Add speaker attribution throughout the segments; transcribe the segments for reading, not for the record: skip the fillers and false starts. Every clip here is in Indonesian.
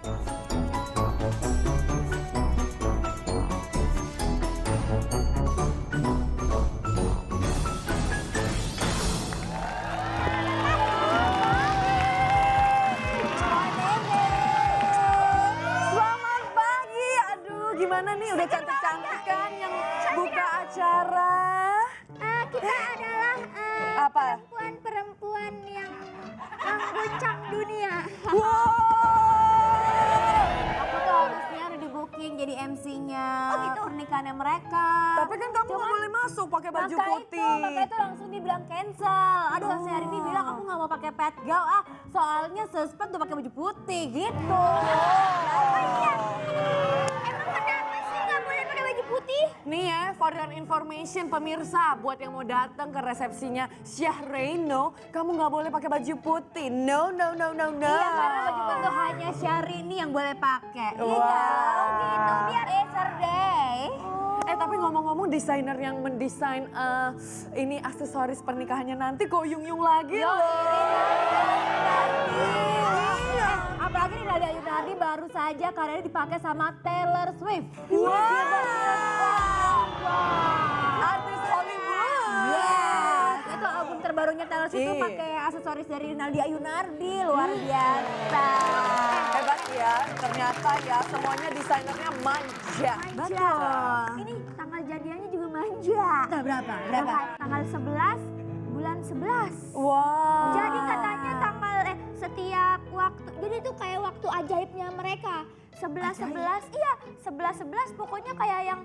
Speaker 1: Selamat pagi, aduh gimana nih udah cantik-cantik kan yang buka acara?
Speaker 2: Kita adalah
Speaker 1: Apa?
Speaker 2: perempuan-perempuan yang mengguncang dunia.
Speaker 1: Wow!
Speaker 3: Aku tuh harusnya udah di booking jadi MC-nya pernikahannya mereka.
Speaker 1: Tapi kan kamu nggak boleh masuk pakai baju putih.
Speaker 3: Maka itu langsung dibilang cancel. Aduh, si hari ini bilang aku nggak mau pakai pet gown soalnya suspek tuh pakai baju putih gitu.
Speaker 2: Emang kenapa sih nggak boleh pakai baju putih?
Speaker 1: Nih ya, for your information pemirsa, buat yang mau datang ke resepsinya Syah Reino, kamu nggak boleh pakai baju putih. No, no, no, no, no.
Speaker 3: Iya, karena baju putih hanya Syahrini yang boleh pakai.
Speaker 1: Wow.
Speaker 3: Gitu, biar yesterday.
Speaker 1: Tapi ngomong-ngomong desainer yang mendesain ini aksesoris pernikahannya nanti kok Yung lagi loh.
Speaker 3: Iya. Apalagi nih Nadia Yunardi baru saja karyanya dipakai sama Taylor Swift.
Speaker 1: Artis Hollywood.
Speaker 3: Yes, itu album terbarunya Taylor Swift tuh
Speaker 1: Iya.
Speaker 3: pakai aksesoris dari Nadia Yunardi, luar biasa.
Speaker 1: Hebat ya, ternyata ya semuanya desainernya manja.
Speaker 3: Betul.
Speaker 2: Ini tanggal jadiannya juga manja.
Speaker 3: Berapa?
Speaker 2: Tanggal 11 bulan 11.
Speaker 1: Wow.
Speaker 2: Jadi katanya tanggal setiap waktu. Jadi itu kayak waktu ajaibnya mereka. 11-11, iya 11-11 pokoknya kayak yang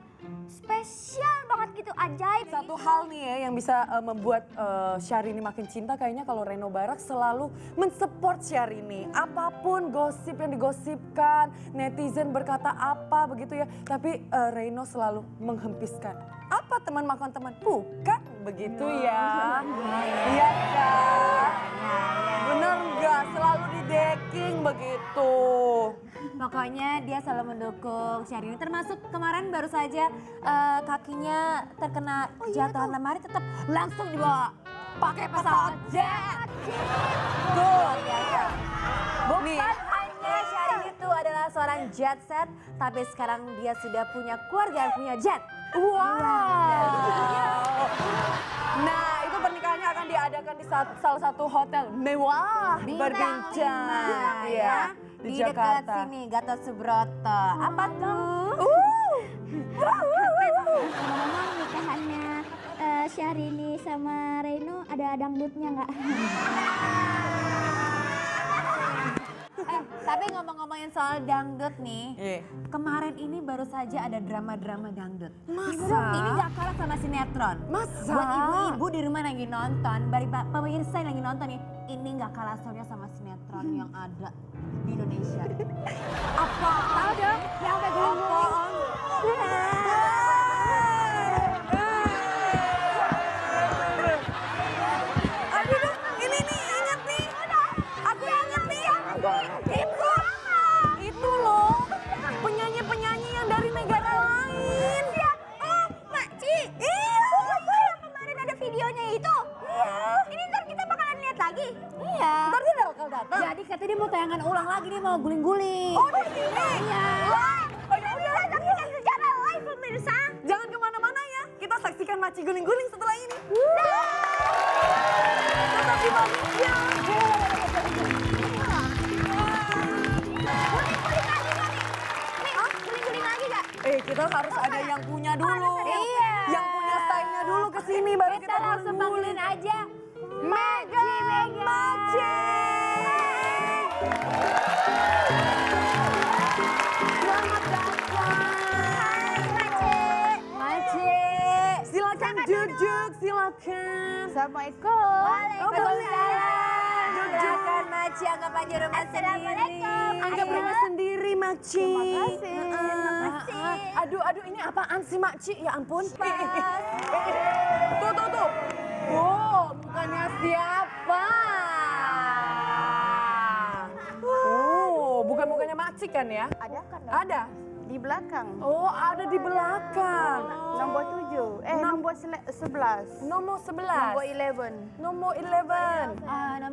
Speaker 2: spesial banget gitu, ajaib.
Speaker 1: Satu hal nih ya yang bisa membuat Syahrini makin cinta kayaknya kalau Reno Barak selalu mensupport Syahrini. Apapun gosip yang digosipkan, netizen berkata apa begitu ya. Tapi Reno selalu menghempiskan. Apa teman makan teman? Bukan begitu ya. Iya kan? Bener nggak? Selalu di decking begitu.
Speaker 3: Pokoknya dia selalu mendukung Syahrini, termasuk kemarin baru saja kakinya terkena jatuhan lemari tetap langsung dibawa pakai pesawat jet.
Speaker 1: Tuh.
Speaker 3: Bukan hanya Syahrini itu adalah seorang jet set, tapi sekarang dia sudah punya keluarga yang punya jet.
Speaker 1: Wow. Nah, itu pernikahannya akan diadakan di salah satu hotel mewah berbincang
Speaker 3: ya.
Speaker 1: di
Speaker 3: Di dekat
Speaker 1: Jakarta.
Speaker 3: sini, Gatot Subroto. Apa tuh?
Speaker 2: Ngomong-ngomong nikahannya Syahrini sama Reno ada dangdutnya nggak?
Speaker 3: Tapi ngomong-ngomongin soal dangdut nih,
Speaker 1: Iya.
Speaker 3: kemarin ini baru saja ada drama-drama dangdut.
Speaker 1: Masa?
Speaker 3: Ini gak kalah sama sinetron.
Speaker 1: Masa?
Speaker 3: Buat ibu-ibu di rumah lagi nonton, bari pemirsa yang lagi nonton nih, ini gak kalah serunya sama sinetron yang ada di Indonesia.
Speaker 1: Apa?
Speaker 3: Tahu dong, yang sampai guling-guling.
Speaker 1: Aduh, ini nih ingat nih. Aku ingat nih. Itu loh, penyanyi-penyanyi yang dari negara lain.
Speaker 2: Oh, Makci. Iya. Yang kemarin ada videonya itu. Iya. Ini ntar kita bakalan lihat lagi.
Speaker 3: Iya.
Speaker 1: Ntar dia bakal datang.
Speaker 3: Jadi katanya dia mau tayangan ulang lagi, dia mau guling-guling.
Speaker 1: Oh, di sini.
Speaker 3: Iya.
Speaker 2: Oh ya udah, saksikan secara live pemirsa.
Speaker 1: Jangan kemana-mana ya. Kita saksikan Maci guling-guling setelah ini. Tetap di Malaysia.
Speaker 2: Guling-guling lagi gak nih? Nih, guling-guling lagi gak?
Speaker 1: Kita harus ada yang punya dulu.
Speaker 3: Iya.
Speaker 1: Yang punya stylenya dulu ke sini baru
Speaker 3: Kita
Speaker 1: kita
Speaker 3: langsung
Speaker 1: guling-guling.
Speaker 3: panggilin aja
Speaker 1: Mega Maci. Selamat datang.
Speaker 3: Maci.
Speaker 1: Silakan duduk, silakan.
Speaker 3: Assalamualaikum.
Speaker 2: Waalaikumsalam.
Speaker 3: Silakan Maci, anggap aja rumah sendiri.
Speaker 2: Assalamualaikum.
Speaker 1: Anggap rumah sendiri, Maci.
Speaker 2: Terima kasih.
Speaker 1: Aduh, ini apaan sih, Maci? Ya ampun. Tuh. Wow, bukannya siapa? Bukan mukanya Maci kan ya?
Speaker 2: Ada kan?
Speaker 1: Ada.
Speaker 4: Di belakang.
Speaker 1: Oh, ada di belakang.
Speaker 4: Nomor 7. Nomor 11.
Speaker 1: Nomor 11.
Speaker 4: Nomor 11.
Speaker 1: Nomor 11.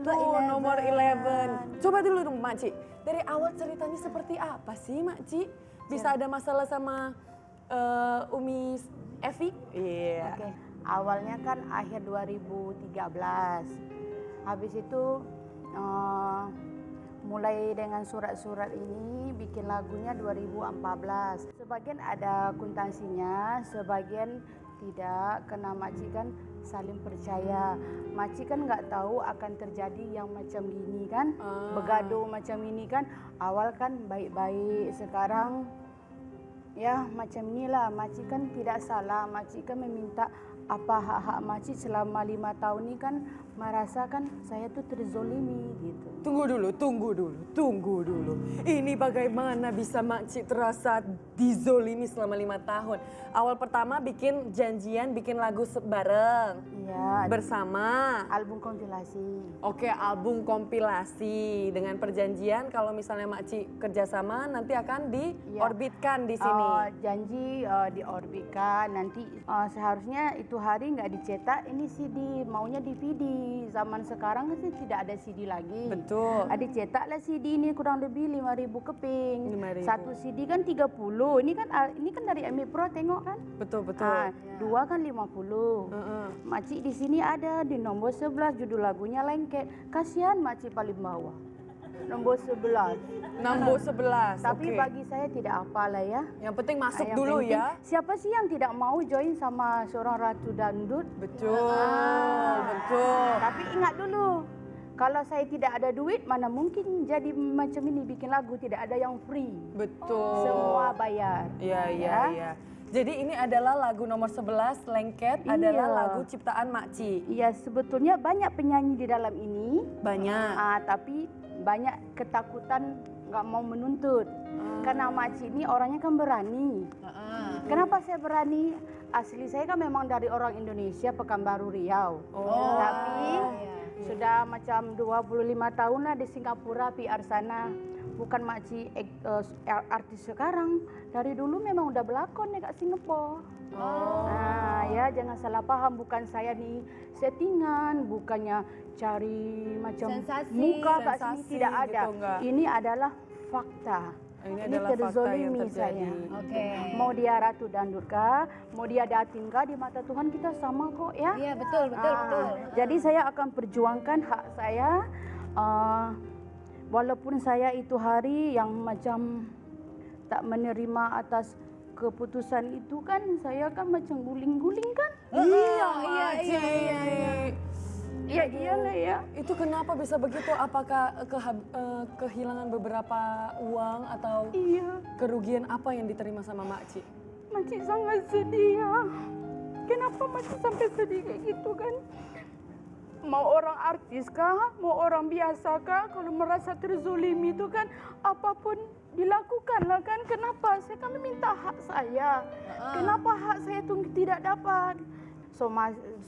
Speaker 1: Tuh, nomor 11. Coba dulu dong, Makcik. Dari awal ceritanya seperti apa sih, Makcik? Bisa ada masalah sama Umi Evi? Iya.
Speaker 4: Oke. Awalnya kan akhir 2013. Habis itu mulai dengan surat-surat ini bikin lagunya 2014. Sebagian ada akuntansinya, sebagian tidak. Karena makcik kan saling percaya. Makcik kan nggak tahu akan terjadi yang macam gini kan. Begaduh macam ini kan. Awal kan baik-baik, sekarang ya macam inilah. Makcik kan tidak salah. Makcik kan meminta apa hak-hak makcik selama 5 tahun ini kan merasakan saya tuh terzolimi gitu.
Speaker 1: Tunggu dulu. Ini bagaimana bisa Makcik terasa dizolimi selama 5 tahun? Awal pertama bikin janjian, bikin lagu bareng.
Speaker 4: Iya.
Speaker 1: Bersama.
Speaker 4: Album kompilasi.
Speaker 1: Oke, album kompilasi. Dengan perjanjian kalau misalnya Makcik kerjasama nanti akan diorbitkan di sini.
Speaker 4: Janji diorbitkan. Nanti seharusnya itu hari nggak dicetak, ini CD, maunya DVD. Zaman sekarang kan tidak ada CD lagi.
Speaker 1: Betul.
Speaker 4: Dicetaklah CD ini kurang lebih 5.000 keping.
Speaker 1: 5.000.
Speaker 4: Satu CD kan 30. Ini kan dari MI Pro, tengok kan?
Speaker 1: Betul.
Speaker 4: Dua kan 50. Makcik di sini ada di nomor 11, judul lagunya Lengket. Kasihan makcik paling bawah. Nomor 11.
Speaker 1: Nomor 11.
Speaker 4: Tapi
Speaker 1: oke.
Speaker 4: bagi saya tidak apalah ya.
Speaker 1: Yang penting masuk
Speaker 4: Yang
Speaker 1: dulu
Speaker 4: penting,
Speaker 1: ya.
Speaker 4: Siapa sih yang tidak mau join sama seorang ratu dangdut?
Speaker 1: Betul.
Speaker 4: Tapi ingat dulu, kalau saya tidak ada duit, mana mungkin jadi macam ini bikin lagu, tidak ada yang free.
Speaker 1: Betul.
Speaker 4: Semua bayar.
Speaker 1: Iya. Jadi ini adalah lagu nomor 11, Lengket,
Speaker 4: Iya.
Speaker 1: adalah lagu ciptaan Makcik.
Speaker 4: Iya, sebetulnya banyak penyanyi di dalam ini.
Speaker 1: Banyak.
Speaker 4: Tapi banyak ketakutan nggak mau menuntut. Karena makcik ini orangnya kan berani. Kenapa saya berani? Asli saya kan memang dari orang Indonesia, Pekanbaru Riau. Tapi sudah macam 25 tahun lah di Singapura, PR sana. Bukan makcik artis sekarang. Dari dulu memang udah berlakon dekat Singapura. Ya jangan salah paham, bukan saya nih settingan, bukannya cari macam
Speaker 3: Sensasi.
Speaker 4: muka kat sini,
Speaker 1: Sensasi
Speaker 4: tidak ada.
Speaker 1: gitu, enggak.
Speaker 4: Ini adalah fakta.
Speaker 1: Ini adalah fakta yang
Speaker 4: terzolimi
Speaker 1: terjadi.
Speaker 4: saya.
Speaker 3: Oke.
Speaker 4: Mau dia ratu dangdut kah, mau dia datin kah, di mata Tuhan kita sama kok ya.
Speaker 3: Iya, betul.
Speaker 4: Jadi saya akan perjuangkan hak saya. Walaupun saya itu hari yang macam tak menerima atas keputusan itu kan, saya kan macam guling-guling kan.
Speaker 1: Iya.
Speaker 4: Iya iyalah ya.
Speaker 1: Itu kenapa bisa begitu? Apakah kehilangan beberapa uang atau
Speaker 4: Iya,
Speaker 1: kerugian apa yang diterima sama Makcik?
Speaker 4: makcik sangat sedih ya. Kenapa makcik sampai sedih kayak gitu kan? Mau orang artis kah, mau orang biasa kah, kalau merasa terzolimi itu kan apapun dilakukan lah kan. Kenapa? Saya kan meminta hak saya. Kenapa hak saya itu tidak dapat?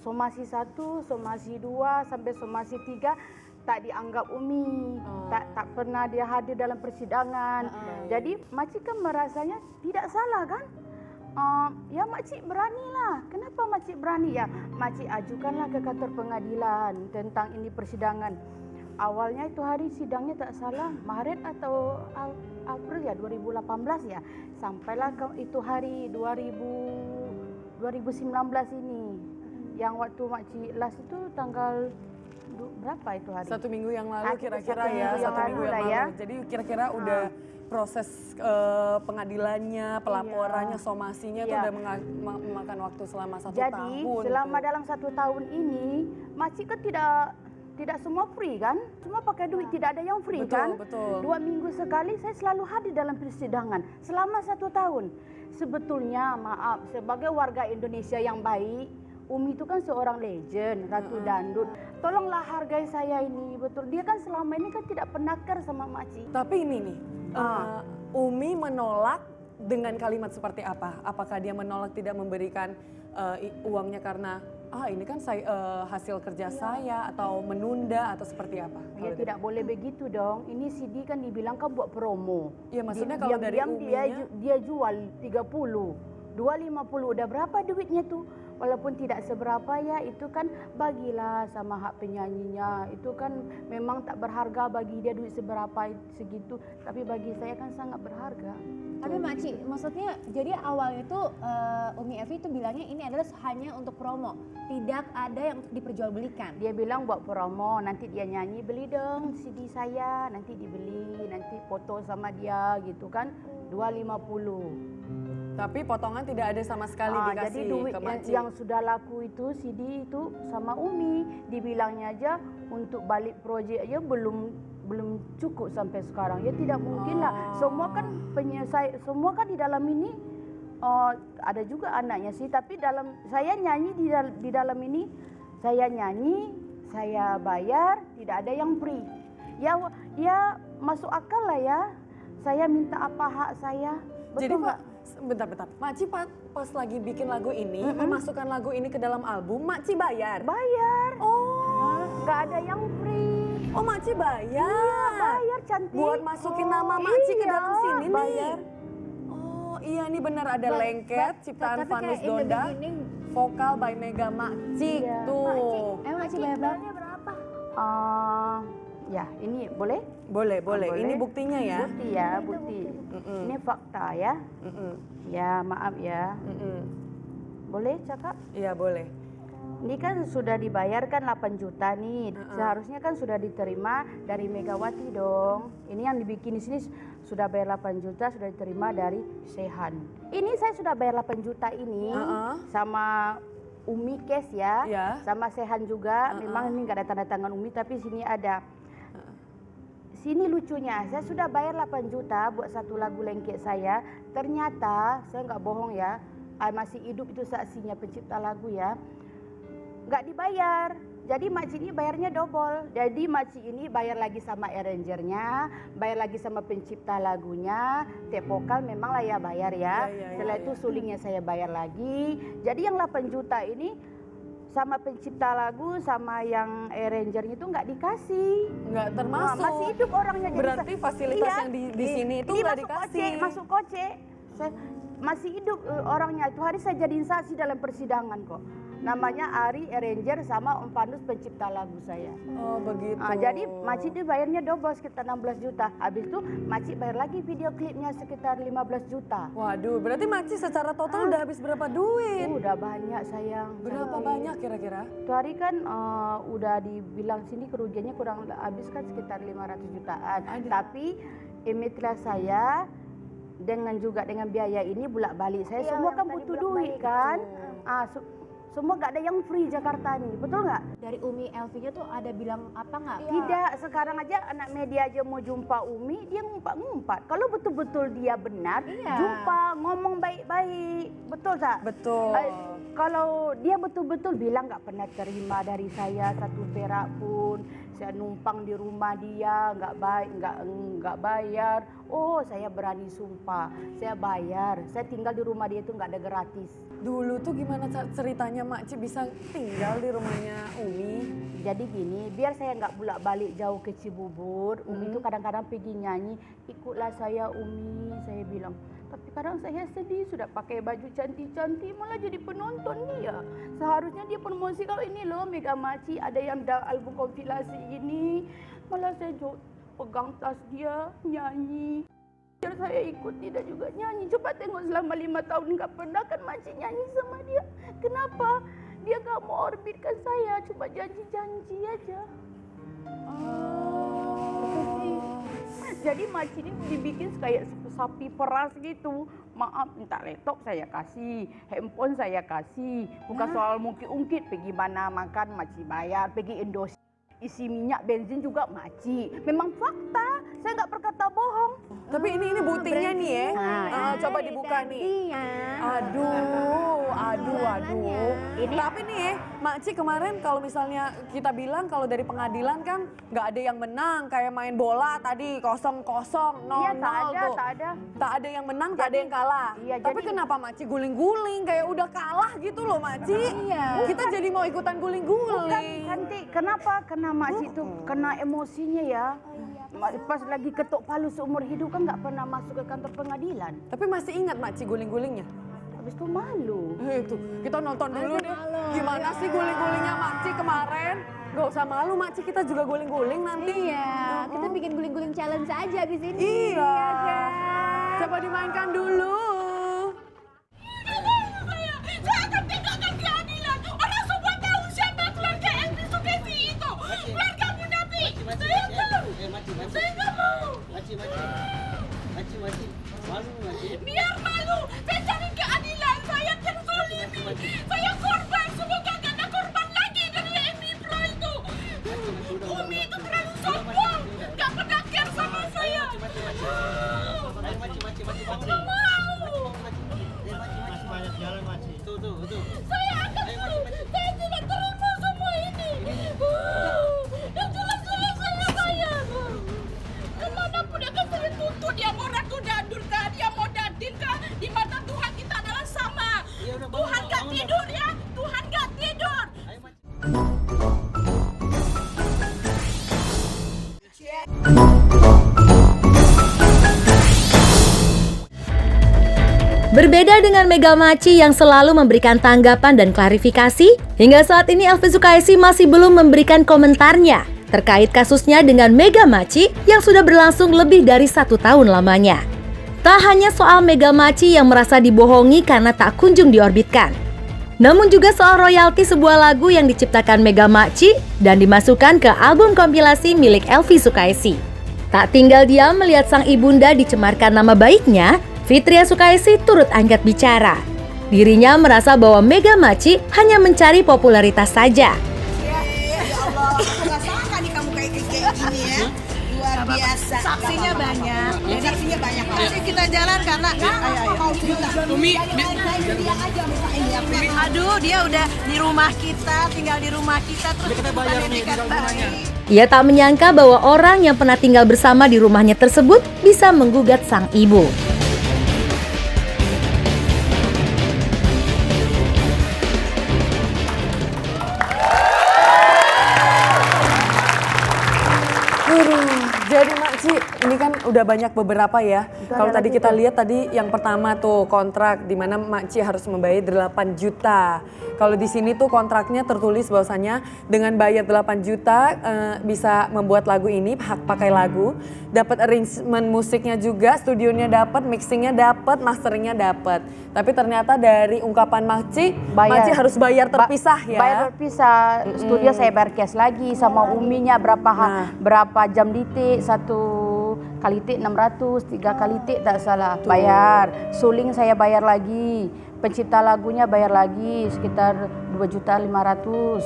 Speaker 4: Somasi 1, somasi 2, sampai somasi 3 tak dianggap Umi. Tak pernah dia hadir dalam persidangan. Jadi makcik kan merasanya tidak salah kan? Ya makcik beranilah. Kenapa makcik berani? Ya makcik ajukanlah ke kantor pengadilan tentang ini persidangan. Awalnya itu hari sidangnya tak salah Maret atau April ya 2018 ya. Sampailah ke itu hari 2019 ini. Yang waktu makcik last itu tanggal berapa itu hari?
Speaker 1: 1 minggu yang lalu kira-kira
Speaker 4: satu
Speaker 1: ya.
Speaker 4: minggu yang
Speaker 1: 1 minggu yang
Speaker 4: lalu lah
Speaker 1: lalu.
Speaker 4: ya.
Speaker 1: Jadi kira-kira udah proses pengadilannya, pelaporannya, somasinya itu
Speaker 4: Iya.
Speaker 1: udah memakan waktu selama 1
Speaker 4: Jadi
Speaker 1: tahun.
Speaker 4: selama
Speaker 1: tuh.
Speaker 4: dalam 1 tahun ini makcik kan tidak semua free kan? Semua pakai duit, tidak ada yang free
Speaker 1: Betul,
Speaker 4: kan?
Speaker 1: betul.
Speaker 4: 2 minggu sekali saya selalu hadir dalam persidangan selama 1 tahun. Sebetulnya maaf, sebagai warga Indonesia yang baik, Umi itu kan seorang legend, ratu dangdut. Tolonglah hargai saya ini, betul. Dia kan selama ini kan tidak pernah care sama makcik.
Speaker 1: Tapi ini nih, Umi menolak dengan kalimat seperti apa? Apakah dia menolak tidak memberikan uangnya karena ini kan hasil kerja saya, atau menunda, atau seperti apa?
Speaker 4: Ya tidak boleh begitu dong. Ini CD kan dibilang kan buat promo.
Speaker 1: Ya maksudnya kalau dari
Speaker 4: diam-diam dia jual 30, 250, udah berapa duitnya tuh? Walaupun tidak seberapa ya, itu kan bagilah sama hak penyanyinya. Itu kan memang tak berharga bagi dia duit seberapa segitu, tapi bagi saya kan sangat berharga.
Speaker 3: Tapi Makci, maksudnya jadi awalnya itu Umi Evi itu bilangnya ini adalah hanya untuk promo, tidak ada yang untuk diperjualbelikan.
Speaker 4: Dia bilang buat promo, nanti dia nyanyi, beli dong CD saya, nanti dibeli, nanti foto sama dia gitu kan, 250.
Speaker 1: Tapi potongan tidak ada sama sekali dikasih
Speaker 4: jadi duit
Speaker 1: ke Makci.
Speaker 4: yang sudah laku itu CD itu sama Umi, dibilangnya aja untuk balik proyek aja belum cukup sampai sekarang. Ya tidak mungkin lah. Semua kan semua kan di dalam ini ada juga anaknya sih, tapi saya nyanyi di dalam ini, saya nyanyi, saya bayar, tidak ada yang free. Ya masuk akal lah ya. Saya minta apa hak saya. Betul.
Speaker 1: Jadi
Speaker 4: nggak?
Speaker 1: bentar. Makci pas lagi bikin lagu ini, memasukkan lagu ini ke dalam album, Makci bayar?
Speaker 4: Bayar.
Speaker 1: Oh.
Speaker 4: Nggak ada yang free.
Speaker 1: Oh, Makci bayar?
Speaker 4: Iya, bayar cantik.
Speaker 1: Buat masukin nama Makci ke dalam
Speaker 4: Iya,
Speaker 1: sini nih?
Speaker 4: bayar.
Speaker 1: Oh iya, ini benar ada lengket, ciptaan
Speaker 3: tapi
Speaker 1: Vanus
Speaker 3: kayak in the
Speaker 1: Donda,
Speaker 3: beginning,
Speaker 1: vokal by Mega Makci.
Speaker 4: Iya.
Speaker 1: Tuh.
Speaker 3: Makci bayar berapa?
Speaker 2: berapa?
Speaker 4: Ya, ini boleh?
Speaker 1: Boleh.
Speaker 4: boleh.
Speaker 1: Ini buktinya ya?
Speaker 4: Bukti ya, bukti. Ini fakta ya. Ya, maaf ya. Boleh cakap?
Speaker 1: Iya, boleh.
Speaker 4: Ini kan sudah dibayarkan 8 juta nih. Seharusnya kan sudah diterima dari Megawati dong. Ini yang dibikin di sini sudah bayar 8 juta, sudah diterima dari Sehan. Ini saya sudah bayar 8 juta ini sama Umi Kes ya. Sama Sehan juga. Memang ini nggak ada tanda tangan Umi, tapi sini ada. Sini lucunya, saya sudah bayar 8 juta buat satu lagu lengket saya. Ternyata, saya nggak bohong ya, masih hidup itu saksinya pencipta lagu ya. Nggak dibayar. Jadi Makci ini bayarnya double. Jadi Makci ini bayar lagi sama arrangernya, bayar lagi sama pencipta lagunya, tape vokal memang lah ya bayar ya. Setelah itu sulingnya saya bayar lagi. Jadi yang 8 juta ini sama pencipta lagu sama yang arrangernya itu nggak dikasih.
Speaker 1: Nggak termasuk.
Speaker 4: Masih hidup orangnya.
Speaker 1: Berarti fasilitas yang di sini itu nggak dikasih.
Speaker 4: Masuk kocek. Masih hidup orangnya. Itu hari saya jadiin saksi dalam persidangan kok. Namanya Ari, arranger sama Om Panus pencipta lagu saya.
Speaker 1: Oh begitu.
Speaker 4: Jadi Makci itu bayarnya double sekitar 16 juta. Habis itu Makci bayar lagi video klipnya sekitar 15 juta.
Speaker 1: Waduh, berarti Makci secara total udah habis berapa duit?
Speaker 4: Udah banyak sayang.
Speaker 1: Berapa banyak kira-kira?
Speaker 4: Itu hari kan udah dibilang sini kerugiannya kurang habis kan sekitar 500 jutaan. Tapi mitra saya dengan biaya ini bolak-balik saya semua kan butuh duit kan. Semua nggak ada yang free Jakarta nih, betul nggak?
Speaker 3: Dari Umi Elvi-nya tuh ada bilang apa nggak?
Speaker 4: Tidak, sekarang aja anak media aja mau jumpa Umi, dia ngumpat-ngumpat. Kalau betul-betul dia benar, jumpa, ngomong baik-baik, betul tak?
Speaker 1: Betul.
Speaker 4: Kalau dia betul-betul bilang nggak pernah terima dari saya 1 perak pun, saya numpang di rumah dia nggak bayar. Oh, saya berani sumpah, saya bayar. Saya tinggal di rumah dia itu nggak ada gratis.
Speaker 1: Dulu tuh gimana ceritanya Makci bisa tinggal di rumahnya Umi?
Speaker 4: Jadi gini, biar saya nggak bolak-balik jauh ke Cibubur, Umi itu kadang-kadang pergi nyanyi, ikutlah saya Umi, saya bilang. Tapi kadang saya sedih, sudah pakai baju cantik-cantik, malah jadi penonton dia. Seharusnya dia promosi kalau ini loh Mega Makci, ada yang album kompilasi ini. Malah saya pegang tas dia, nyanyi. Biar saya ikut tidak juga nyanyi. Coba tengok selama 5 tahun nggak pernah kan Makci nyanyi sama dia. Kenapa? Dia nggak mau orbitkan saya, cuma janji-janji aja. Jadi Makci ini dibikin kayak sapi peras gitu. Maaf, minta laptop saya kasih, handphone saya kasih. Bukan soal ungkit-ungkit, pergi mana makan Makci bayar, pergi Indonesia. Isi minyak bensin juga Makci. Memang fakta, saya nggak berkata bohong.
Speaker 1: Tapi ini buktinya nih ya. Coba dibuka nih. Aduh. Ini tapi nih Makci kemarin kalau misalnya kita bilang kalau dari pengadilan kan nggak ada yang menang, kayak main bola tadi 0-0, 0-0
Speaker 4: Iya, tak ada,
Speaker 1: tuh.
Speaker 4: tak ada.
Speaker 1: Tak ada yang menang, tak ada yang kalah.
Speaker 4: Iya,
Speaker 1: Tapi
Speaker 4: jadi-
Speaker 1: kenapa Makci guling-guling kayak udah kalah gitu loh Makci?
Speaker 3: Iya.
Speaker 1: Kita jadi mau ikutan guling-guling.
Speaker 4: Nanti kenapa? Karena makcik itu kena emosinya ya. Pas lagi ketok palu seumur hidup kan nggak pernah masuk ke kantor pengadilan.
Speaker 1: Tapi masih ingat Makci guling-gulingnya?
Speaker 4: Habis itu malu.
Speaker 1: Itu kita nonton dulu deh. Gimana sih guling-gulingnya Makci kemarin? Gak usah malu Makci, kita juga guling-guling nanti.
Speaker 3: Iya, kita bikin guling-guling challenge aja di sini.
Speaker 1: Iya.
Speaker 3: kan?
Speaker 1: Coba dimainkan dulu.
Speaker 5: Saya akan tegakkan keadilan. Orang semua tahu siapa keluarga Elvi Sukesi itu. Keluarga munafik. Saya tahu. Saya nggak mau. Biar malu. Saya cari keadilan. Saya terzolimi. Saya korban. Semoga gak ada korban lagi dari Elvi Pro itu. Umi itu terlalu sombong. Gak pernah care sama saya. Nggak mau. Saya akan saya tidak terima semua ini. Yang jelas-jelas saya bayar. Kemanapun akan saya tuntut, dia mau ratu dandur kah, dia mau dadin kah, di mata Tuhan kita adalah sama. Tuhan gak tidur ya, Tuhan gak tidur.
Speaker 6: Berbeda dengan Mega Makci yang selalu memberikan tanggapan dan klarifikasi, hingga saat ini Elvi Sukaesi masih belum memberikan komentarnya terkait kasusnya dengan Mega Makci yang sudah berlangsung lebih dari 1 tahun lamanya. Tak hanya soal Mega Makci yang merasa dibohongi karena tak kunjung diorbitkan, namun juga soal royalti sebuah lagu yang diciptakan Mega Makci dan dimasukkan ke album kompilasi milik Elvi Sukaesi. Tak tinggal diam melihat sang ibunda dicemarkan nama baiknya, Fitria Sukaesi turut angkat bicara. Dirinya merasa bahwa Mega Makci hanya mencari popularitas saja.
Speaker 7: Ya Allah, aku gak sangka nih kamu kayak gini ya. Luar biasa. Saksinya banyak. Saksinya banyak. Pasti kita jalan karena mau cerita. Umi, aduh dia udah di rumah kita, tinggal di rumah kita terus kita bayar nih
Speaker 6: Ia tak menyangka bahwa orang yang pernah tinggal bersama di rumahnya tersebut bisa menggugat sang ibu.
Speaker 1: Jadi Makci, ini kan udah banyak beberapa ya. Kalau tadi kita lihat tadi yang pertama tuh kontrak di mana Makci harus membayar 8 juta. Kalau di sini tuh kontraknya tertulis bahwasanya dengan bayar 8 juta bisa membuat lagu ini, hak pakai lagu, dapat arrangement musiknya juga, studionya dapat, mixingnya dapat, masteringnya dapat. Tapi ternyata dari ungkapan Makci, Makci harus bayar terpisah ya.
Speaker 4: Bayar terpisah, studio saya bayar cash lagi sama uminya berapa jam ditik, 1 kali tik 600, 3 kali tik tak salah bayar. Suling saya bayar lagi, pencipta lagunya bayar lagi sekitar 2.500.000.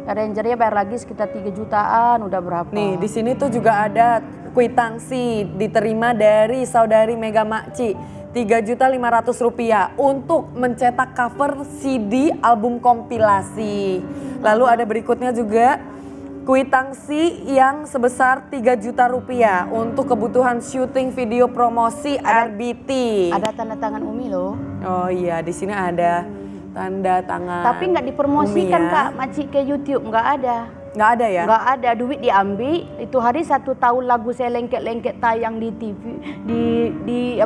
Speaker 4: Arrangernya bayar lagi sekitar 3 jutaan, udah berapa?
Speaker 1: Nih di sini tuh juga ada kwitansi diterima dari saudari Mega Makci. Rp3.500.000 untuk mencetak cover CD album kompilasi. Lalu ada berikutnya juga kwitansi yang sebesar Rp3 juta untuk kebutuhan syuting video promosi RBT.
Speaker 4: Ada tanda tangan Umi loh.
Speaker 1: Oh iya, di sini ada tanda tangan.
Speaker 4: Tapi nggak dipromosikan
Speaker 1: Umi ya.
Speaker 4: Kak Makci ke YouTube, nggak ada.
Speaker 1: Nggak ada ya?
Speaker 4: Nggak ada, duit diambil. Itu hari 1 tahun lagu saya lengket-lengket tayang di TV, di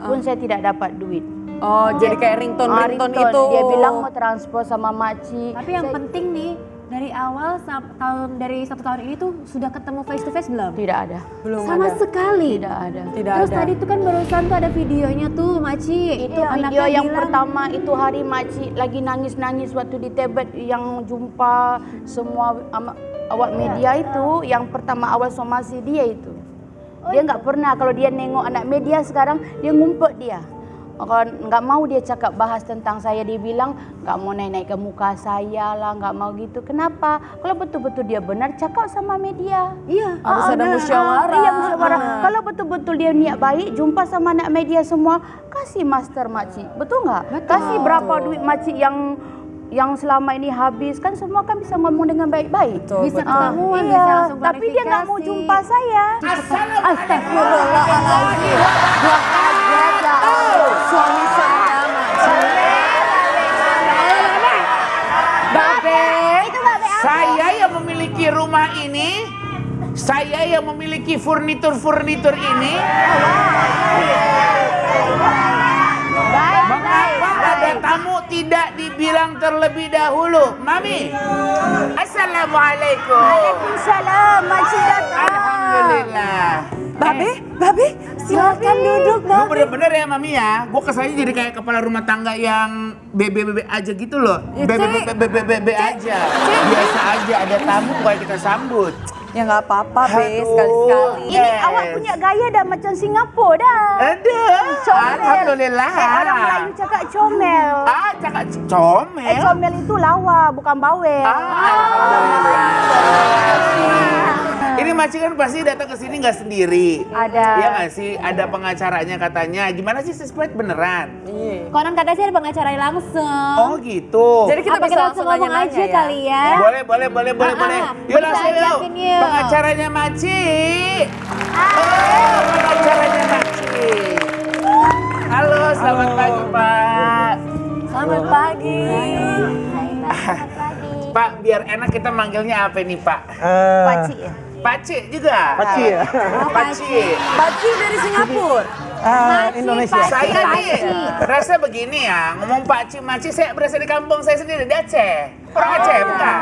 Speaker 4: pun saya tidak dapat duit.
Speaker 1: Oh, jadi kayak ringtone itu.
Speaker 4: Dia bilang mau transport sama Makci.
Speaker 3: Tapi yang penting nih, dari awal dari 1 tahun ini tuh sudah ketemu face to face belum?
Speaker 4: Tidak ada.
Speaker 1: Belum
Speaker 3: Sama
Speaker 1: ada.
Speaker 3: sekali.
Speaker 4: Tidak ada.
Speaker 1: Tidak
Speaker 3: Terus
Speaker 1: ada.
Speaker 3: tadi tuh kan barusan tuh ada videonya tuh Makci.
Speaker 4: Itu video yang pertama itu hari Makci lagi nangis-nangis waktu di Tebet yang jumpa semua awak media itu, yang pertama awal somasi dia itu. Dia nggak pernah, kalau dia nengok anak media sekarang dia ngumpet dia. Kalau nggak mau dia cakap bahas tentang saya, dia bilang nggak mau naik-naik ke muka saya lah, nggak mau gitu. Kenapa? Kalau betul-betul dia benar, cakap sama media.
Speaker 3: Iya.
Speaker 1: Harus ada musyawarah.
Speaker 4: Iya, musyawarah. Kalau betul-betul dia niat baik, jumpa sama anak media semua, kasih master Makci. Betul nggak? Kasih berapa duit Makci yang yang selama ini habis kan semua kan bisa ngomong dengan baik-baik.
Speaker 3: Bisa ketemuan,
Speaker 4: Iya,
Speaker 3: bisa langsung
Speaker 4: tapi dia nggak mau
Speaker 3: klarifikasi.
Speaker 4: jumpa saya.
Speaker 1: Astagfirullahaladzim. Gua kaget ya Allah. Suami saya Babe.
Speaker 8: Saya yang memiliki rumah ini, saya yang memiliki furnitur-furnitur ini. Mengapa ada tamu tidak dibilang terlebih dahulu? Mami, Assalamualaikum.
Speaker 4: Waalaikumsalam, makcik datang.
Speaker 8: Alhamdulillah.
Speaker 1: Babe, silakan duduk,
Speaker 8: Lu
Speaker 1: Babe.
Speaker 8: bener-bener ya Mami ya, gue kesannya jadi kayak kepala rumah tangga yang bebe aja gitu loh. Bebe aja, biasa aja, ada tamu kayak kita sambut.
Speaker 1: Ya nggak apa-apa, Be,
Speaker 8: Aduh.
Speaker 1: sekali-sekali.
Speaker 4: Ini awak punya gaya dah macam Singapura dah.
Speaker 8: Ada,
Speaker 4: Comel.
Speaker 8: alhamdulillah.
Speaker 4: Orang Melayu cakap comel.
Speaker 8: Cakap comel.
Speaker 4: Comel itu lawa, bukan bawel.
Speaker 8: Alhamdulillah. Ini Maci kan pasti datang ke sini nggak sendiri.
Speaker 4: Ada.
Speaker 8: Iya nggak sih? Ada pengacaranya katanya. Gimana sih Sespret beneran?
Speaker 3: Konon katanya sih ada pengacara langsung.
Speaker 8: Oh gitu.
Speaker 1: Jadi kita
Speaker 3: Apa
Speaker 1: bisa
Speaker 3: kita
Speaker 1: langsung
Speaker 3: langsung ngomong
Speaker 1: nanya-nanya
Speaker 3: aja
Speaker 1: ya?
Speaker 3: kali ya?
Speaker 8: Boleh. Yuk langsung yuk.
Speaker 3: ajakin yuk.
Speaker 8: Pengacaranya Maci. Oh, pengacaranya Maci. Halo, selamat pagi Pak.
Speaker 1: Selamat pagi.
Speaker 8: Pak, biar enak kita manggilnya apa nih Pak?
Speaker 4: Pakcik ya?
Speaker 8: Pakcik juga?
Speaker 9: Pakcik ya?
Speaker 8: Pakcik.
Speaker 1: Baci dari Singapura.
Speaker 9: Indonesia.
Speaker 8: Saya nih rasa begini ya, ngomong pakcik, makcik, saya berasal di kampung saya sendiri, di Aceh. Orang Aceh, bukan?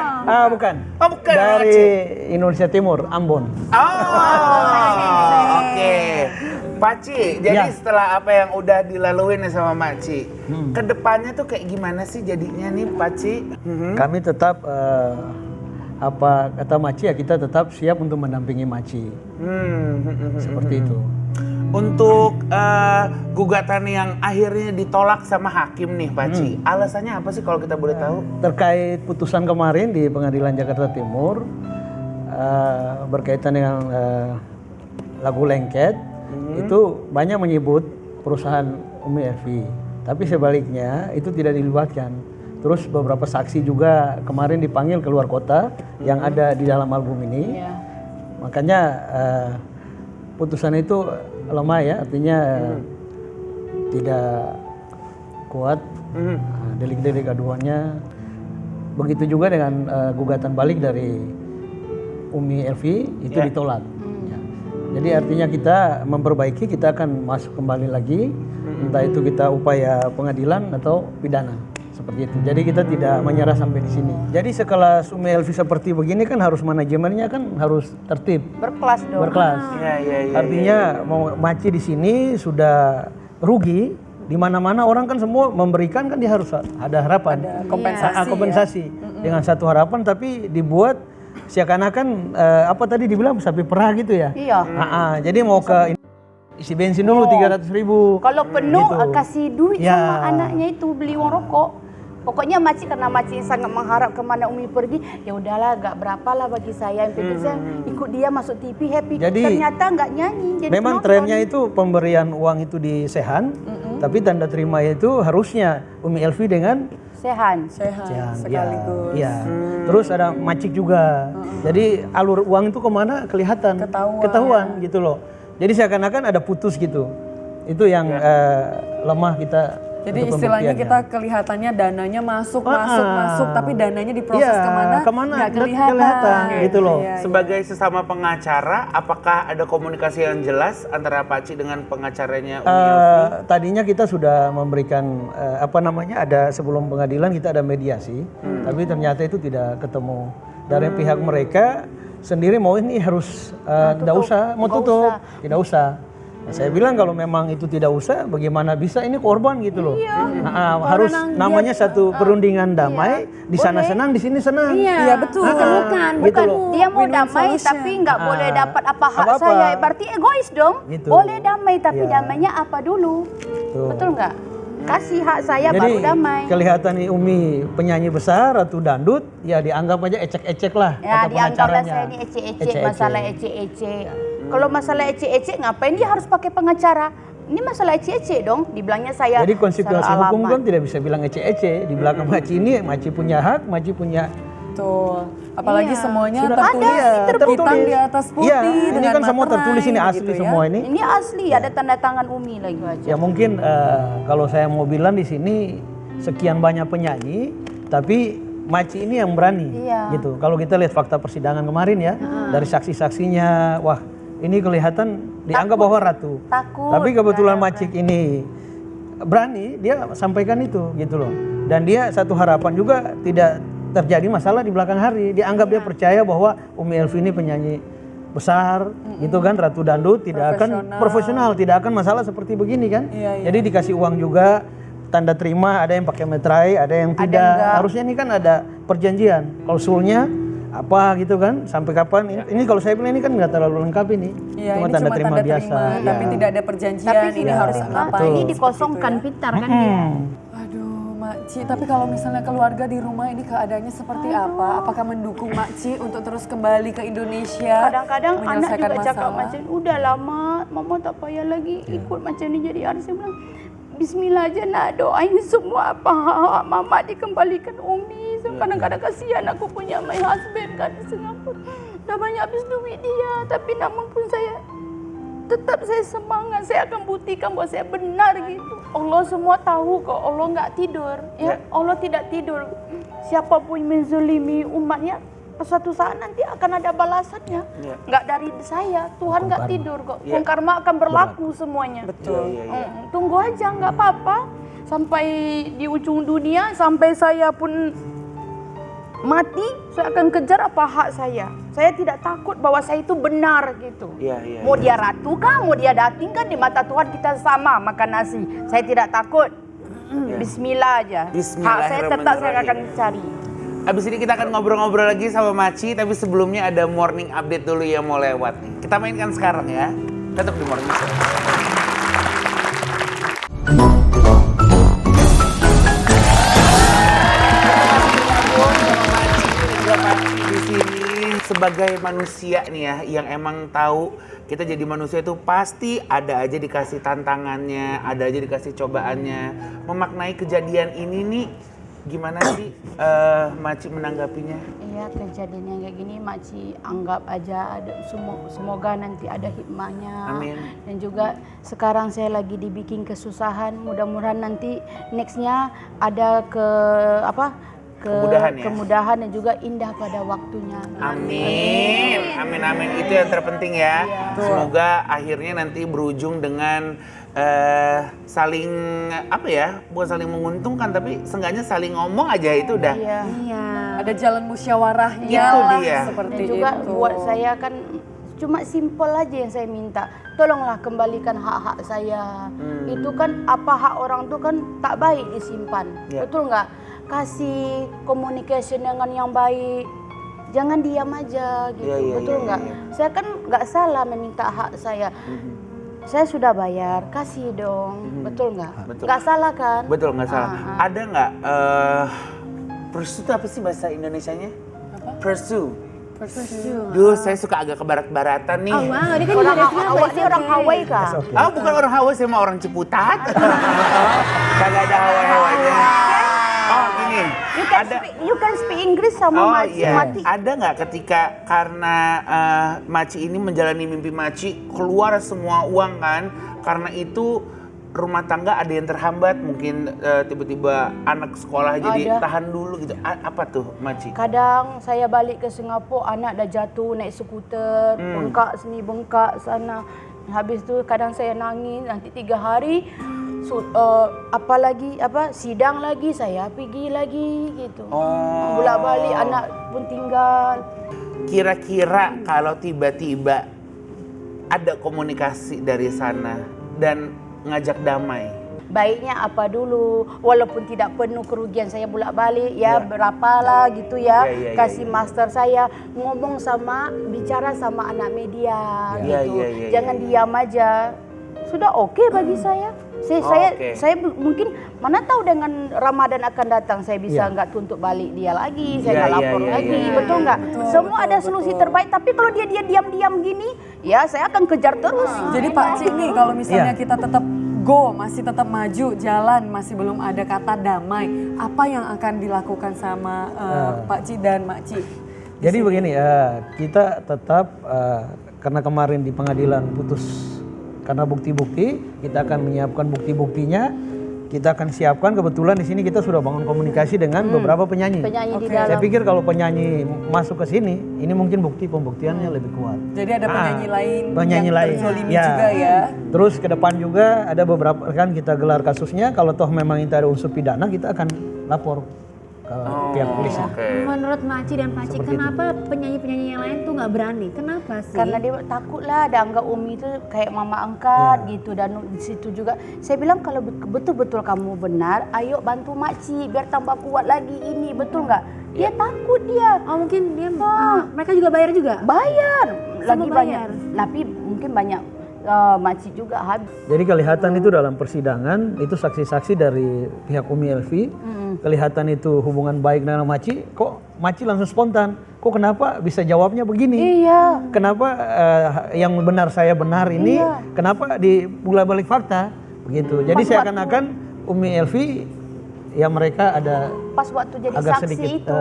Speaker 9: Bukan.
Speaker 8: Oh, bukan orang
Speaker 9: Dari
Speaker 8: Aceh.
Speaker 9: Indonesia Timur, Ambon.
Speaker 8: Oh, oke. Pakcik, jadi
Speaker 9: Ya.
Speaker 8: setelah apa yang udah dilaluin nih sama Makcik, kedepannya tuh kayak gimana sih jadinya nih Pakcik?
Speaker 9: Kami tetap apa kata Maci ya, kita tetap siap untuk mendampingi Maci. Seperti itu.
Speaker 8: Untuk gugatan yang akhirnya ditolak sama hakim nih Pakcik, alasannya apa sih kalau kita boleh tahu?
Speaker 9: Terkait putusan kemarin di Pengadilan Jakarta Timur berkaitan dengan lagu lengket, itu banyak menyebut perusahaan Umi Elvi, tapi sebaliknya itu tidak dilibatkan. Terus beberapa saksi juga kemarin dipanggil ke luar kota yang ada di dalam album ini. Makanya putusan itu lemah ya, artinya tidak kuat delik-delik aduannya. Begitu juga dengan gugatan balik dari Umi Elvi itu ditolak. Ya. Jadi artinya kita memperbaiki, kita akan masuk kembali lagi, entah itu kita upaya pengadilan atau pidana. Seperti itu. Jadi kita tidak menyerah sampai di sini. Jadi sekelas Umi Elvi seperti begini kan harus manajemennya kan harus tertib,
Speaker 4: Berkelas dong.
Speaker 9: berkelas.
Speaker 8: Iya.
Speaker 9: Artinya mau Maci di sini sudah rugi, di mana-mana orang kan semua memberikan kan dia harus ada harapan,
Speaker 1: Ada kompensasi.
Speaker 9: kompensasi dengan satu harapan, tapi dibuat seakan-akan apa tadi dibilang sapi perah gitu ya.
Speaker 4: Iya.
Speaker 9: Jadi mau ke isi bensin dulu 300.000.
Speaker 4: Kalau penuh
Speaker 9: Gitu.
Speaker 4: kasih duit
Speaker 9: Ya.
Speaker 4: sama anaknya itu beli uang rokok. Pokoknya Makcik karena Makcik sangat mengharap kemana Umi pergi, ya udahlah gak berapa lah bagi saya. Yang penting saya ikut dia masuk TV happy.
Speaker 9: Jadi,
Speaker 4: ternyata nggak nyanyi. Jadi
Speaker 9: memang
Speaker 4: penonton.
Speaker 9: trennya itu pemberian uang itu di Sehan, tapi tanda terima itu harusnya Umi Elvi dengan
Speaker 4: Sehan.
Speaker 1: Sehat
Speaker 9: Sehan.
Speaker 1: sekaligus.
Speaker 9: Iya. Terus ada Macik juga. Jadi alur uang itu kemana kelihatan, ketahuan gitu loh. Jadi seakan-akan ada putus gitu. Itu yang lemah kita.
Speaker 1: Jadi
Speaker 9: untuk
Speaker 1: istilahnya
Speaker 9: pembuktiannya.
Speaker 1: kita kelihatannya dananya masuk, tapi dananya diproses
Speaker 9: Iya,
Speaker 1: kemana nggak
Speaker 9: nggak kelihatan gitu loh.
Speaker 1: Iya.
Speaker 8: Sebagai sesama pengacara, apakah ada komunikasi yang jelas antara Pakcik dengan pengacaranya Umi Elvi?
Speaker 9: Tadinya kita sudah memberikan ada sebelum pengadilan kita ada mediasi, tapi ternyata itu tidak ketemu. Dari pihak mereka sendiri mau ini harus tidak usah, mau tutup, tidak usah. Nah, saya bilang kalau memang itu tidak usah, bagaimana bisa ini korban gitu loh. Harus namanya satu perundingan damai, di sana senang, di sini senang.
Speaker 1: Iya betul.
Speaker 3: Bukan
Speaker 9: Gitu loh.
Speaker 4: Dia mau
Speaker 1: Win-win
Speaker 4: damai
Speaker 1: solution.
Speaker 4: tapi nggak boleh dapat apa hak
Speaker 9: Apa-apa.
Speaker 4: saya. Berarti egois dong.
Speaker 9: Gitu.
Speaker 4: Boleh damai tapi
Speaker 9: Iya.
Speaker 4: damainya apa dulu?
Speaker 9: Tuh.
Speaker 4: Betul nggak? Kasih hak saya
Speaker 9: Jadi
Speaker 4: baru damai.
Speaker 9: kelihatan nih Umi penyanyi besar atau dandut, ya dianggap aja ecek-ecek lah
Speaker 4: Ya
Speaker 9: kata
Speaker 4: dianggaplah
Speaker 9: pengacaranya.
Speaker 4: saya ini ece-ece, masalah ece-ece. Kalau masalah ece-ece ngapain dia harus pakai pengacara? ini masalah ece-ece dong. Dibilangnya saya
Speaker 9: Jadi konsekuensi
Speaker 4: salah
Speaker 9: hukum
Speaker 4: alamat.
Speaker 9: kan tidak bisa bilang ece-ece. Di belakang Maci ini, Maci punya hak, Maci punya
Speaker 1: Betul. Apalagi
Speaker 4: Iya.
Speaker 1: semuanya
Speaker 9: Sudah
Speaker 1: tertulis,
Speaker 9: ada,
Speaker 1: hitam di atas putih
Speaker 9: Iya, ini
Speaker 1: dengan
Speaker 9: kan semua
Speaker 1: materai,
Speaker 9: tertulis ini asli
Speaker 1: begitu ya.
Speaker 9: semua ini.
Speaker 4: Ini asli, ada tanda tangan Umi lagi aja.
Speaker 9: Ya mungkin kalau saya mau bilang di sini sekian banyak penyanyi, tapi Maci ini yang berani,
Speaker 4: Iya.
Speaker 9: gitu. Kalau kita lihat fakta persidangan kemarin ya, dari saksi-saksinya, wah ini kelihatan dianggap bahwa ratu.
Speaker 4: Takut.
Speaker 9: Tapi kebetulan Maci ini berani, dia sampaikan itu, gitu loh. Dan dia satu harapan juga tidak terjadi masalah di belakang hari. Dianggap dia percaya bahwa Umi Elvi ini penyanyi besar, gitu kan, ratu dangdut, tidak akan profesional, tidak akan masalah seperti begini kan. Jadi dikasih uang juga, tanda terima, ada yang pakai meterai, ada yang tidak. Harusnya ini kan ada perjanjian, klausulnya apa gitu kan, sampai kapan. Ini kalau saya bilang ini kan nggak terlalu lengkap ini,
Speaker 1: Iya,
Speaker 9: cuma
Speaker 1: ini
Speaker 9: tanda terima biasa.
Speaker 1: tapi
Speaker 9: Ya.
Speaker 1: tidak ada perjanjian.
Speaker 4: Tapi
Speaker 1: ini
Speaker 4: tidak
Speaker 1: harus
Speaker 4: terima,
Speaker 1: ngapain?
Speaker 4: ini
Speaker 1: seperti
Speaker 4: dikosongkan
Speaker 1: itu ya.
Speaker 4: pintar kan dia.
Speaker 1: Aduh, Makci, tapi kalau misalnya keluarga di rumah ini keadaannya seperti apa? Apakah mendukung Makci untuk terus kembali ke Indonesia?
Speaker 4: Kadang-kadang anak
Speaker 1: menyelesaikan
Speaker 4: juga cakap
Speaker 1: masalah?
Speaker 4: macam, udah lama, mama tak payah lagi ikut macam ni jadi artis. Saya bilang, Bismillah aja nak doain semua apa hak mama dikembalikan Umi. So, kadang-kadang kasihan aku punya my husband kan di Singapura. Dah banyak habis duit dia, tapi namun pun saya tetap saya semangat, saya akan buktikan bahwa saya benar gitu. Allah semua tahu kok, Allah nggak tidur, ya. Allah tidak tidur. Siapapun menzalimi umatnya, suatu saat nanti akan ada balasannya. Nggak dari saya, Tuhan nggak tidur kok. Hukum karma akan berlaku semuanya.
Speaker 1: Betul.
Speaker 4: Tunggu aja, nggak apa-apa. Sampai di ujung dunia, sampai saya pun mati, saya akan kejar apa hak saya. Saya tidak takut bahwa saya itu benar gitu. Mau dia ratu kah, mau dia dating kan, di mata Tuhan kita sama makan nasi. Saya tidak takut. Bismillah aja. Hak saya tetap saya akan cari.
Speaker 8: Abis ini kita akan ngobrol-ngobrol lagi sama Maci, tapi sebelumnya ada morning update dulu yang mau lewat nih. Kita mainkan sekarang ya. Tetap di Morning Show. Di sini sebagai manusia nih ya, yang emang tahu kita jadi manusia itu pasti ada aja dikasih tantangannya, ada aja dikasih cobaannya. Memaknai kejadian ini nih, gimana sih Maci menanggapinya?
Speaker 4: Iya, kejadian yang kayak gini Makci anggap aja ada, semoga nanti ada hikmahnya.
Speaker 8: Amin.
Speaker 4: Dan juga sekarang saya lagi dibikin kesusahan, mudah-mudahan nanti nextnya ada
Speaker 8: Kemudahan ya?
Speaker 4: kemudahan dan juga indah pada waktunya.
Speaker 8: Amin, amin, amin. Itu yang terpenting ya. Semoga akhirnya nanti berujung dengan saling apa ya? Bukan saling menguntungkan, tapi seenggaknya saling ngomong aja itu udah.
Speaker 4: Iya.
Speaker 1: Ada jalan musyawarahnya
Speaker 8: Itu
Speaker 1: lah,
Speaker 8: dia.
Speaker 1: seperti
Speaker 4: Dan juga
Speaker 1: itu.
Speaker 4: buat saya kan cuma simpel aja yang saya minta. Tolonglah kembalikan hak-hak saya. Itu kan apa hak orang tuh kan tak baik disimpan. Betul nggak? Kasih communication dengan yang baik. Jangan diam aja gitu. Betul nggak? Saya kan nggak salah meminta hak saya. Saya sudah bayar, kasih dong. Betul nggak?
Speaker 8: Betul.
Speaker 4: Nggak salah kan?
Speaker 8: Betul, nggak salah. Ada nggak pursue itu apa sih bahasa Indonesianya? Pursue. Duh, saya suka agak ke barat-baratan nih.
Speaker 3: Oh wow, ini kan
Speaker 4: Orang
Speaker 3: Indonesia
Speaker 4: awak ini orang Hawaii kah?
Speaker 8: Oh, bukan orang Hawaii, saya mah orang Ciputat. Kagak ada Hawaii-Hawaiinya. Oh, gini.
Speaker 4: You can speak English sama Makci. Mati.
Speaker 8: Ada nggak ketika karena Maci ini menjalani mimpi Maci, keluar semua uang kan? Karena itu rumah tangga ada yang terhambat, mungkin tiba-tiba anak sekolah jadi tahan dulu gitu. Apa tuh Maci?
Speaker 4: Kadang saya balik ke Singapura, anak dah jatuh naik skuter, bengkak sini, bengkak sana. Habis tu kadang saya nangis, nanti 3 hari sidang lagi, saya pergi lagi gitu. Bolak-balik anak pun tinggal.
Speaker 8: Kira-kira kalau tiba-tiba ada komunikasi dari sana dan ngajak damai,
Speaker 4: Baiknya apa dulu, walaupun tidak penuh kerugian saya bolak-balik ya, berapalah gitu ya, kasih master saya bicara sama anak media gitu. Jangan diam aja. sudah oke bagi saya. Saya mungkin mana tahu dengan Ramadan akan datang saya bisa nggak tuntut balik dia lagi, saya nggak lapor lagi, betul nggak? Semua ada solusi terbaik, tapi kalau dia diam-diam gini, ya saya akan kejar terus.
Speaker 1: Jadi Pak Ci nih kalau misalnya kita tetap masih tetap maju, jalan, masih belum ada kata damai, apa yang akan dilakukan sama Pak Ci dan Mak Ci?
Speaker 9: Jadi begini, kita tetap karena kemarin di pengadilan putus karena bukti-bukti, kita akan menyiapkan bukti-buktinya, kita akan siapkan. Kebetulan di sini kita sudah bangun komunikasi dengan beberapa penyanyi.
Speaker 4: Penyanyi di dalam.
Speaker 9: Saya pikir kalau penyanyi masuk ke sini, ini mungkin pembuktiannya lebih kuat.
Speaker 1: Jadi ada penyanyi lain yang terzolimi
Speaker 9: ya.
Speaker 1: juga ya.
Speaker 9: Terus ke depan juga ada beberapa kan kita gelar kasusnya, kalau toh memang itu ada unsur pidana, kita akan lapor ke pihak polisi.
Speaker 3: Menurut Maci dan Paci, kenapa penyanyi-penyanyi yang lain tuh nggak berani? Kenapa sih?
Speaker 4: Karena dia takut lah, ada anggap Umi itu kayak mama angkat gitu, dan di situ juga saya bilang kalau betul-betul kamu benar, ayo bantu Makci biar tambah kuat lagi ini, betul nggak? Dia takut dia.
Speaker 3: Oh mungkin dia, mereka juga bayar juga?
Speaker 4: Bayar, lagi
Speaker 3: Sama
Speaker 4: banyak, tapi mungkin banyak Makci juga habis.
Speaker 9: Jadi kelihatan itu dalam persidangan, itu saksi-saksi dari pihak Umi Elvi, kelihatan itu hubungan baik dengan Maci, kok Maci langsung spontan, kok kenapa bisa jawabnya begini?
Speaker 4: Iya.
Speaker 9: Kenapa yang benar saya benar ini, kenapa dimulai balik fakta? Begitu. Jadi saya akan Umi Elvi, ya mereka ada
Speaker 4: Pas waktu jadi
Speaker 9: agak
Speaker 4: saksi
Speaker 9: sedikit,
Speaker 4: itu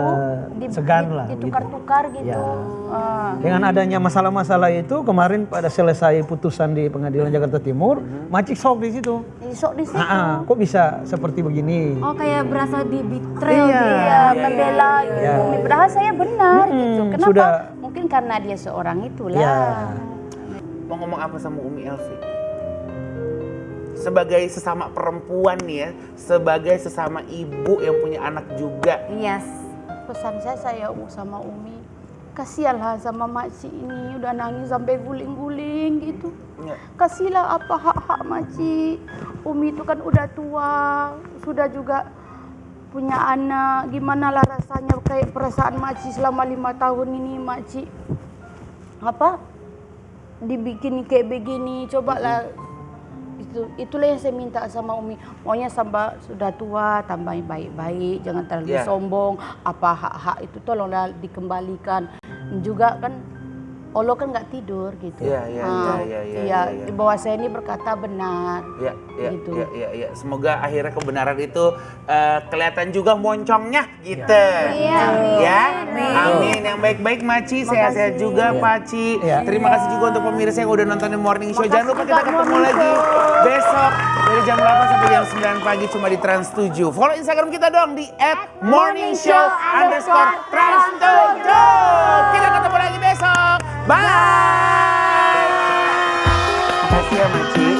Speaker 9: segan lah,
Speaker 4: ditukar-tukar gitu.
Speaker 9: Ya. Dengan adanya masalah-masalah itu kemarin pada selesai putusan di Pengadilan Jakarta Timur, Maci sok di situ.
Speaker 4: Sok di situ.
Speaker 9: Kok bisa seperti begini?
Speaker 3: Oh kayak berasa di betrayal
Speaker 9: Iya.
Speaker 3: gitu.
Speaker 4: Iya, membela gitu. Padahal saya benar gitu. Kenapa?
Speaker 9: sudah.
Speaker 4: Mungkin karena dia seorang itulah.
Speaker 9: Ya.
Speaker 8: Mau ngomong apa sama Umi Elvi? Sebagai sesama perempuan nih ya, sebagai sesama ibu yang punya anak juga.
Speaker 3: Yes.
Speaker 4: Pesan saya sama Umi, kasihanlah sama Makci ini, udah nangis sampai guling-guling gitu.
Speaker 8: Ya.
Speaker 4: Kasihlah apa hak-hak Makci. Umi itu kan udah tua, sudah juga punya anak. Gimana lah rasanya kayak perasaan Makci selama 5 tahun ini, Makci apa dibikin kayak begini, cobalah. Itulah yang saya minta sama Umi. Maunya sampai sudah tua tambah baik-baik, jangan terlalu sombong. Apa hak-hak itu tolonglah dikembalikan. Juga kan Allah kan nggak tidur gitu. Iya. Di bawah saya ini berkata benar. Gitu.
Speaker 8: Iya. Semoga akhirnya kebenaran itu kelihatan juga moncongnya gitu. Ya. Amin. Yang baik-baik Maci, sehat-sehat juga Paci. Terima kasih juga untuk pemirsa yang udah nontonin Morning Show. Jangan lupa kita ketemu lagi besok dari jam 8 sampai jam 9 pagi cuma di Trans 7. Follow Instagram kita dong di @morningshow_trans7. Kita ketemu lagi besok. Bye. Makasih ya Maci.